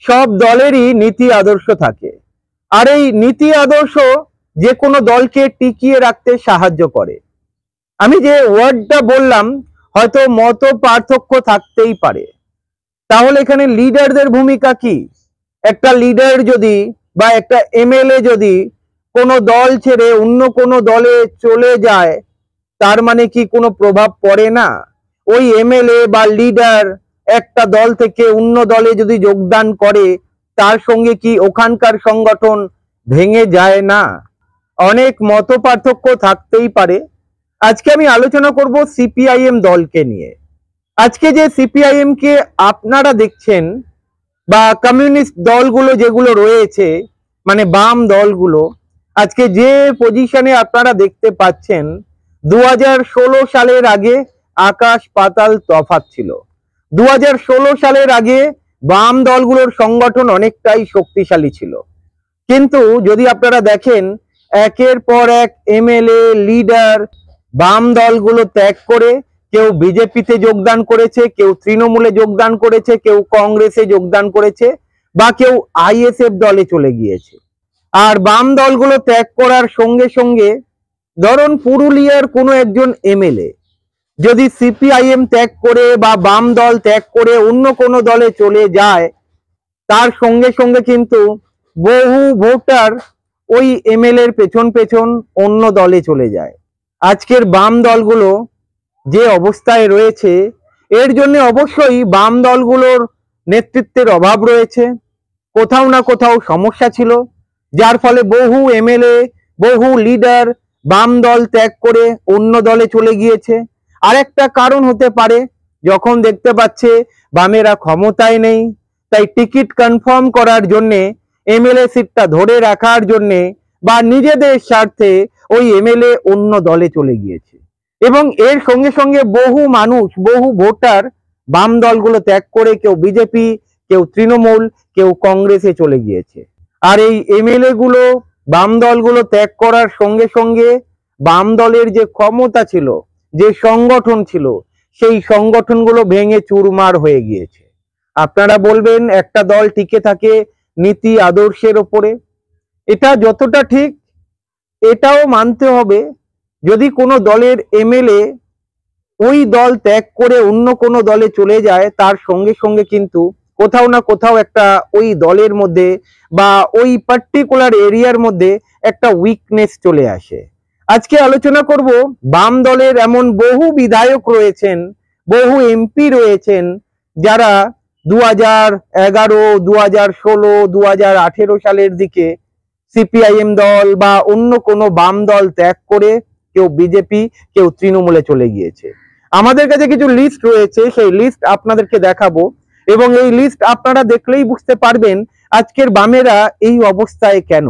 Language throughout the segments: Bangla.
সব দলেরই নীতি আদর্শ থাকে, আর এই নীতি আদর্শ যে কোনো দলকে টিকিয়ে রাখতে সাহায্য করে। আমি যে ওয়ার্ডটা বললাম হয়তো মত পার্থক্য থাকতেই পারে, তাহলে এখানে লিডারদের ভূমিকা কি? একটা লিডার যদি বা একটা এমএলএ যদি কোনো দল ছেড়ে অন্য কোনো দলে চলে যায়, তার মানে কি কোনো প্রভাব পড়ে না? ওই এমএলএ বা লিডার একটা দল থেকে অন্য দলে যদি যোগদান করে, তার সঙ্গে কি ওখানকার সংগঠন ভেঙে যায় না? অনেক মত পার্থক্য থাকতেই পারে। আজকে আমি আলোচনা করব সিপিআইএম দলকে নিয়ে। আজকে যে সিপিআইএম কে আপনারা দেখছেন বা কমিউনিস্ট দলগুলো যেগুলো রয়েছে, মানে বাম দলগুলো, আজকে যে পজিশনে আপনারা দেখতে পাচ্ছেন, 2016 সালের আগে আকাশ পাতাল তফাৎ ছিল। 2016 সালের আগে বাম দলগুলোর সংগঠন অনেকটাই শক্তিশালী ছিল, কিন্তু যদি আপনারা দেখেন একের পর এক এমএলএ লিডার বাম দলগুলো ত্যাগ করে কেউ বিজেপিতে যোগদান করেছে, কেউ তৃণমূলে যোগদান করেছে, কেউ কংগ্রেসে যোগদান করেছে, বা কেউ আইএসএফ দলে চলে গিয়েছে। আর বাম দলগুলো ত্যাগ করার সঙ্গে সঙ্গে ধরুন পুরুলিয়ার কোনো একজন এমএলএ যদি সিপিআইএম ত্যাগ করে বা বাম দল ত্যাগ করে অন্য কোনো দলে চলে যায়, তার সঙ্গে সঙ্গে কিন্তু বহু ভোটার ওই এমএলএ এর পেছন পেছন অন্য দলে চলে যায়। আজকের বাম দলগুলো যে অবস্থায় রয়েছে, এর জন্য অবশ্যই বাম দলগুলোর নেতৃত্বের অভাব রয়েছে, কোথাও না কোথাও সমস্যা ছিল, যার ফলে বহু এমএলএ বহু লিডার বাম দল ত্যাগ করে অন্য দলে চলে গিয়েছে। আরেকটা কারণ হতে পারে, যখন দেখতে পাচ্ছে বামেরা ক্ষমতায় নেই, তাই টিকিট কনফার্ম করার জন্যে, এমএলএ সিটটা ধরে রাখার জন্যে বা নিজেদের স্বার্থে ওই এমএলএ অন্য দলে চলে গিয়েছে, এবং এর সঙ্গে সঙ্গে বহু মানুষ বহু ভোটার বাম দলগুলো ত্যাগ করে কেউ বিজেপি, কেউ তৃণমূল, কেউ কংগ্রেসে চলে গিয়েছে। আর এই এমএলএ গুলো বাম দলগুলো ত্যাগ করার সঙ্গে সঙ্গে বাম দলের যে ক্ষমতা ছিল, যে সংগঠন ছিল, সেই সংগঠনগুলো ভেঙে চুরমার হয়ে গিয়েছে। আপনারা বলবেন একটা দল টিকে থাকে নীতি আদর্শের ওপরে, এটা যতটা ঠিক এটাও মানতে হবে, যদি কোনো দলের এমএলএ ওই দল ত্যাগ করে অন্য কোনো দলে চলে যায়, তার সঙ্গে সঙ্গে কিন্তু কোথাও না কোথাও একটা ওই দলের মধ্যে বা ওই পার্টিকুলার এরিয়ার মধ্যে একটা উইকনেস চলে আসে। আজকে আলোচনা করব বাম দলের এমন বহু বিধায়ক রয়েছেন, বহু এমপি রয়েছেন, যারা 2011, 2016, 2018 সালের দিকে সিপিআইএম দল বা অন্য কোনো বাম দল ত্যাগ করে কেউ বিজেপি, কেউ তৃণমূলে চলে গিয়েছে। আমাদের কাছে কিছু লিস্ট রয়েছে, সেই লিস্ট আপনাদেরকে দেখাবো, এবং এই লিস্ট আপনারা দেখলেই বুঝতে পারবেন আজকের বামেরা এই অবস্থায় কেন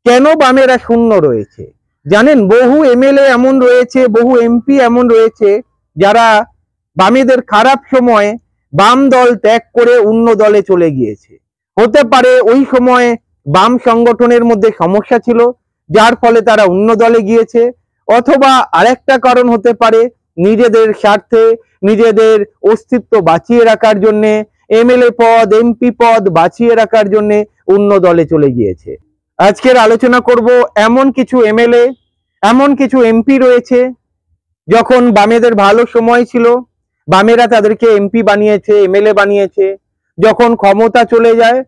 কেন বামেরা শূন্য রয়েছে। জানেন, বহু এমএলএ এমন রয়েছে, বহু এমপি এমন রয়েছে, যারা বামেদের খারাপ সময় বাম দল ত্যাগ করে অন্য দলে চলে গিয়েছে। হতে পারে ওই সময় বাম সংগঠনের মধ্যে সমস্যা ছিল, যার ফলে তারা অন্য দলে গিয়েছে, অথবা আরেকটা কারণ হতে পারে নিজেদের স্বার্থে, নিজেদের অস্তিত্ব বাঁচিয়ে রাখার জন্য, এমএলএ পদ এমপি পদ বাঁচিয়ে রাখার জন্য অন্য দলে চলে গিয়েছে। আজকের আলোচনা করব এমন কিছু এমএলএ, এমন কিছু এমপি রয়েছে, যখন বামেদের ভালো সময় ছিল বামেরা তাদেরকে এমপি বানিয়েছে, এমএলএ বানিয়েছে। যখন ক্ষমতা চলে যায়,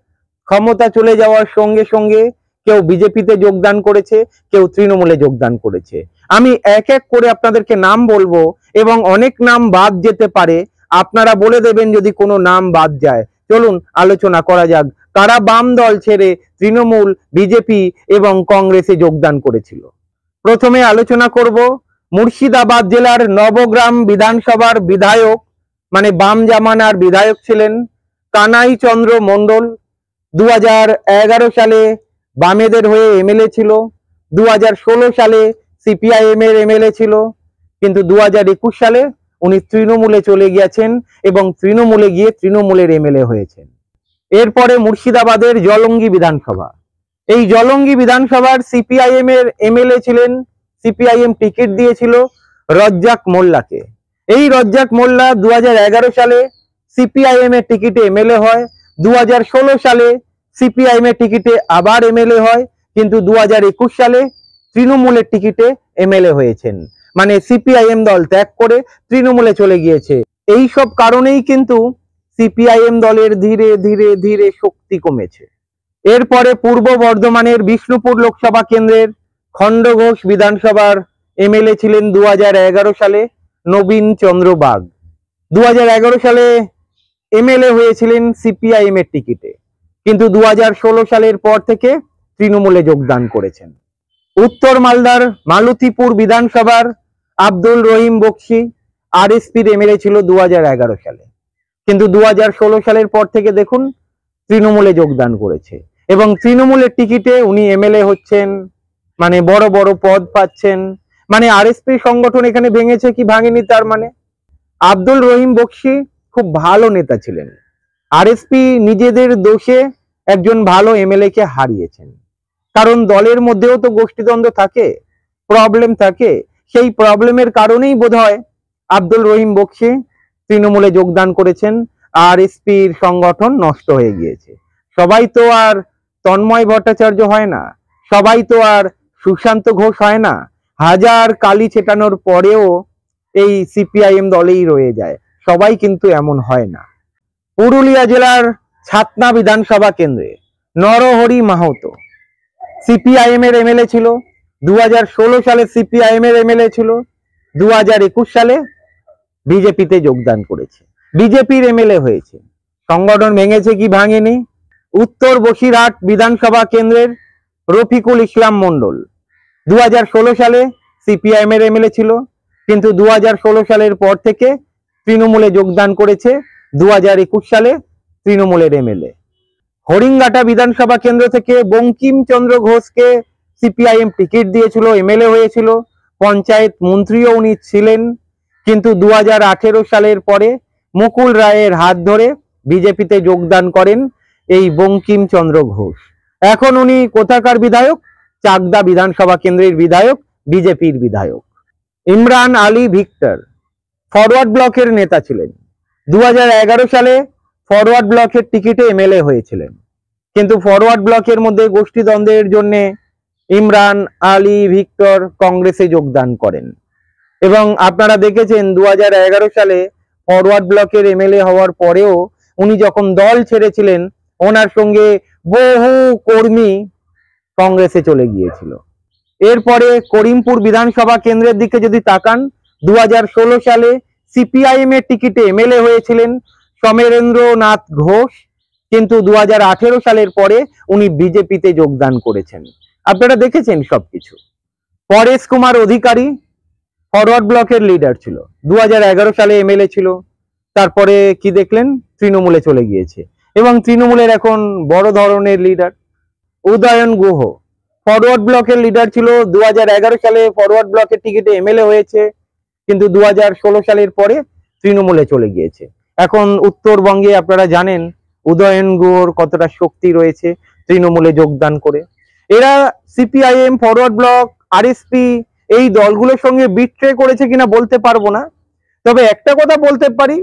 ক্ষমতা চলে যাওয়ার সঙ্গে সঙ্গে কেউ বিজেপিতে যোগদান করেছে, কেউ তৃণমূলে যোগদান করেছে। আমি এক এক করে আপনাদেরকে নাম বলবো, এবং অনেক নাম বাদ যেতে পারে, আপনারা বলে দেবেন যদি কোনো নাম বাদ যায়। চলুন আলোচনা করা যাক, কারা বাম দল ছেড়ে তৃণমূল, বিজেপি এবং কংগ্রেসে যোগদান করেছিল। প্রথমে আলোচনা করব মুর্শিদাবাদ জেলার নবগ্রাম বিধানসভার বিধায়ক, মানে বাম জামানার বিধায়ক ছিলেন কানাই চন্দ্র মণ্ডল। 2011 সালে বামেদের হয়ে এমএলএ ছিল, 2016 সালে সিপিআইএম এর এমএলএ ছিল, কিন্তু 2021 সালে উনি তৃণমূলে চলে গিয়েছেন এবং তৃণমূলে গিয়ে তৃণমূলের এমএলএ হয়েছেন। এরপরে মুর্শিদাবাদের জলঙ্গি বিধানসভা, এই জলঙ্গি বিধানসভার সিপিআইএম এর এমএলএ ছিলেন, সিপিআইএম টিকিট দিয়েছিল রজ্জাক মোল্লাকে। এই রজ্জাক মোল্লা 2011 সালে সিপিআইএম এর টিকিটে এমএলএ হয়, 2016 সালে সিপিআইএম এর টিকিটে আবার এমএলএ হয়, কিন্তু 2021 সালে তৃণমূলের টিকিটে এমএলএ হয়েছেন। মানে সিপিআইএম দল ত্যাগ করে তৃণমূলে চলে গিয়েছে। এই সব কারণেই কিন্তু সিপিআইএম দলের ধীরে ধীরে ধীরে শক্তি কমেছে। এরপরে পূর্ব বর্ধমানের বিষ্ণুপুর লোকসভা কেন্দ্রের খণ্ডঘোষ বিধানসভার এমএলএ ছিলেন 2011 সালে নবীন চন্দ্র বাগ। 2011 সালে এমএলএ হয়েছিলেন সিপিআইএম এর টিকিটে, কিন্তু 2016 সালের পর থেকে তৃণমূলে যোগদান করেছেন। উত্তর মালদার মালতীপুর বিধানসভার আব্দুল রহিম বক্সি আরএসপির এমএলএ ছিল 2011 সালে, কিন্তু 2016 সালের পর থেকে দেখুন তৃণমূলে যোগদান করেছে এবং তৃণমূলের টিকিটে উনি এমএলএ হচ্ছেন, মানে বড় বড় পদ পাচ্ছেন। মানে আরএসপি সংগঠন এখানে ভেঙেছে কি ভাঙেনি তার মানে। আব্দুল রহিম বক্সি খুব ভালো নেতা ছিলেন। আরএসপি নিজেদের দোষে একজন ভালো এমএলএ কে হারিয়েছেন, কারণ দলের মধ্যেও তো গোষ্ঠীদ্বন্দ্ব থাকে, প্রবলেম থাকে। সেই প্রবলেমের কারণেই বোধহয় আব্দুল রহিম বক্সি তৃণমূলে যোগদান করেছেন, আরএসপির সংগঠন নষ্ট হয়ে গিয়েছে। সবাই তো আর তন্ময় ভট্টাচার্য হয় না, সবাই তো আর সুশান্ত ঘোষ হয় না। হাজার কালি ছেটানোর পরেও এই সিপিআইএম দলেই রয়ে যায়, সবাই কিন্তু এমন হয় না। পুরুলিয়া জেলার ছাতনা বিধানসভা কেন্দ্রে নরহরি মাহাতো সিপিআইএম এর এমএলএ ছিল, 2016 সালে সিপিআইএম এর এমএলএ ছিল, 2021 সালে বিজেপিতে যোগদান করেছে, বিজেপির এমএলএ হয়েছে। সংগঠন ভেঙেছে কি ভাঙেনি। উত্তর বসিরহাট বিধানসভা কেন্দ্রের রফিকুল ইসলাম মন্ডল 2016 সালে সিপিআইএম এর এমএলএ ছিল, কিন্তু 2016 সালের পর থেকে তৃণমূলে যোগদান করেছে, 2021 সালে তৃণমূলের এমএলএ। হরিঙ্গাটা বিধানসভা কেন্দ্র থেকে বঙ্কিমচন্দ্র ঘোষকে সিপিআইএম টিকিট দিয়েছিল, এমএলএ হয়েছিল, পঞ্চায়েত মন্ত্রীও উনি ছিলেন, কিন্তু 2018 সালের পরে মুকুল রায়ের হাত ধরে বিজেপিতে যোগদান করেন এই বঙ্কিমচন্দ্র ঘোষ। এখন উনি কোথাকার বিধায়ক? চাকদা বিধানসভা কেন্দ্রের বিধায়ক, বিজেপির বিধায়ক। ইমরান আলী ভিক্টর ফরওয়ার্ড ব্লকের নেতা ছিলেন, 2011 সালে ফরওয়ার্ড ব্লকের টিকিটে এমএলএ হয়েছিলেন, কিন্তু ফরওয়ার্ড ব্লকের মধ্যে গোষ্ঠীদ্বন্দ্বের জন্য ইমরান আলী ভিক্টর কংগ্রেসে যোগদান করেন এবং আপনারা দেখেছেন 2011 সালে ফরওয়ার্ড ব্লকের এমএলএ হওয়ার পরেও উনি যখন দল ছেড়েছিলেন ওনার সঙ্গে বহু কর্মী কংগ্রেসে চলে গিয়েছিল। এরপরে করিমপুর বিধানসভা কেন্দ্রের দিকে যদি তাকান, 2016 সালে সিপিআইএম এর টিকিটে এমএলএ হয়েছিলেন সমরেন্দ্রনাথ ঘোষ, কিন্তু 2018 সালের পরে উনি বিজেপিতে যোগদান করেছেন। আপনারা দেখেছেন সবকিছু। পরেশ কুমার অধিকারী ফরওয়ার্ড ব্লকের লিডার ছিল, 2011 সালে এমএলএ ছিল, তারপরে কি দেখলেন তৃণমূলে চলে গিয়েছে এবং তৃণমূলের এখন বড় ধরনের লিডার। উদয়ন গুহ ফরওয়ার্ড ব্লকের লিডার ছিল, 2011 সালে ফরওয়ার্ড ব্লকের টিকিটে এমএলএ হয়েছে, কিন্তু 2016 সালের পরে তৃণমূলে চলে গিয়েছে। এখন উত্তরবঙ্গে আপনারা জানেন উদয়ন গুহর কতটা শক্তি রয়েছে তৃণমূলে যোগদান করে। এরা সিপিআইএম, ফরওয়ার্ড ব্লক, আরএসপি এই দলগুলোর সঙ্গে বিট্রে করেছে কিনা বলতে পারবো না, তবে একটা কথা বলতে পারি,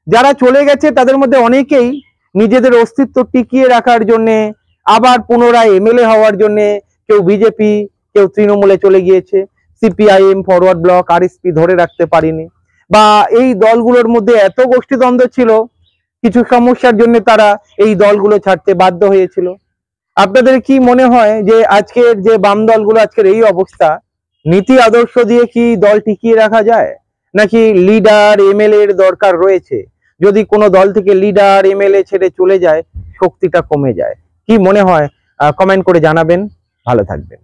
যারা চলে গেছে তাদের মধ্যে অনেকেই নিজেদের অস্তিত্ব টিকিয়ে রাখার জন্য, আবার পুনরায় এমএলএ হওয়ার জন্য কেউ বিজেপি, কেউ তৃণমূলে চলে গিয়েছে। সিপিআইএম, ফরওয়ার্ড ব্লক, আরএসপি ধরে রাখতে পারিনি, বা এই দলগুলোর মধ্যে এত গোষ্ঠীদ্বন্দ্ব ছিল, কিছু সমস্যার জন্য তারা এই দলগুলো ছাড়তে বাধ্য হয়েছিল। আপনাদের কি মনে হয় যে আজকের যে বাম দলগুলো আজকের এই অবস্থা, নীতি আদর্শ দিয়ে কি দল টিকিয়ে রাখা যায়, নাকি লিডার এমএলএ এর দরকার রয়েছে? যদি কোনো দল থেকে লিডার এমএলএ ছেড়ে চলে যায় শক্তিটা কমে যায়। কি মনে হয় কমেন্ট করে জানাবেন। ভালো থাকবেন।